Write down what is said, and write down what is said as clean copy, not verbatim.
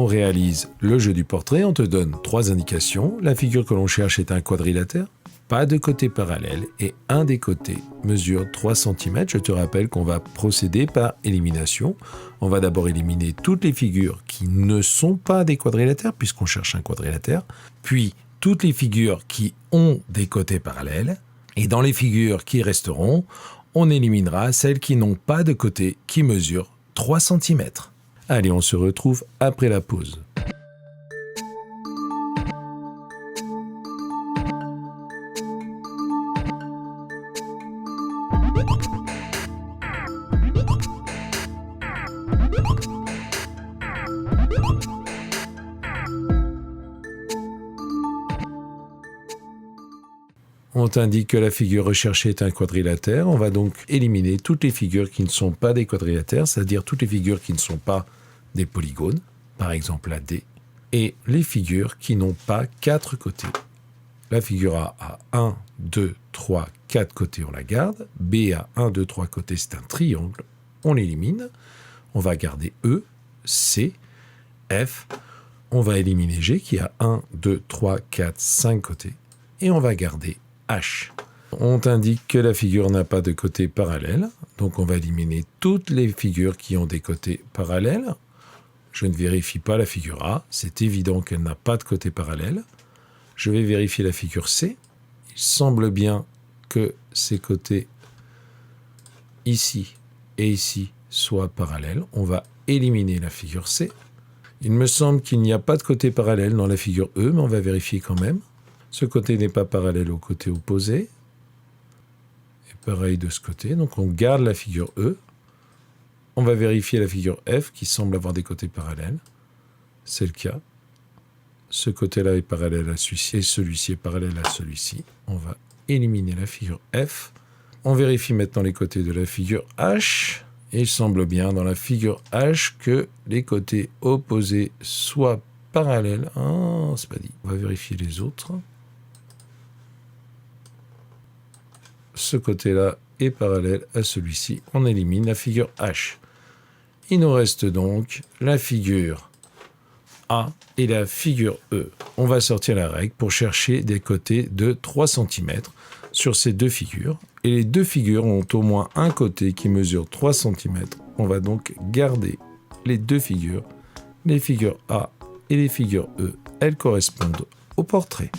on réalise le jeu du portrait, on te donne 3 indications. La figure que l'on cherche est un quadrilatère, pas de côté parallèle et un des côtés mesure 3 cm. Je te rappelle qu'on va procéder par élimination. On va d'abord éliminer toutes les figures qui ne sont pas des quadrilatères, puisqu'on cherche un quadrilatère, puis toutes les figures qui ont des côtés parallèles, et dans les figures qui resteront, on éliminera celles qui n'ont pas de côté qui mesurent 3 cm. Allez, on se retrouve après la pause. On t'indique que la figure recherchée est un quadrilatère. On va donc éliminer toutes les figures qui ne sont pas des quadrilatères, c'est-à-dire toutes les figures qui ne sont pas des polygones, par exemple la D, et les figures qui n'ont pas 4 côtés. La figure A a 1, 2, 3, 4 côtés, on la garde. B a 1, 2, 3 côtés, c'est un triangle, on l'élimine. On va garder E, C, F. On va éliminer G qui a 1, 2, 3, 4, 5 côtés. Et on va garder H. On t'indique que la figure n'a pas de côté parallèle, donc on va éliminer toutes les figures qui ont des côtés parallèles. Je ne vérifie pas la figure A, c'est évident qu'elle n'a pas de côté parallèle. Je vais vérifier la figure C. Il semble bien que ces côtés ici et ici soient parallèles. On va éliminer la figure C. Il me semble qu'il n'y a pas de côté parallèle dans la figure E, mais on va vérifier quand même. Ce côté n'est pas parallèle au côté opposé. Et pareil de ce côté. Donc on garde la figure E. On va vérifier la figure F qui semble avoir des côtés parallèles. C'est le cas. Ce côté-là est parallèle à celui-ci et celui-ci est parallèle à celui-ci. On va éliminer la figure F. On vérifie maintenant les côtés de la figure H. Et il semble bien dans la figure H que les côtés opposés soient parallèles. Ah, c'est pas dit. On va vérifier les autres. Ce côté-là est parallèle à celui-ci. On élimine la figure H. Il nous reste donc la figure A et la figure E. On va sortir la règle pour chercher des côtés de 3 cm sur ces deux figures. Et les deux figures ont au moins un côté qui mesure 3 cm. On va donc garder les deux figures, les figures A et les figures E. Elles correspondent au portrait.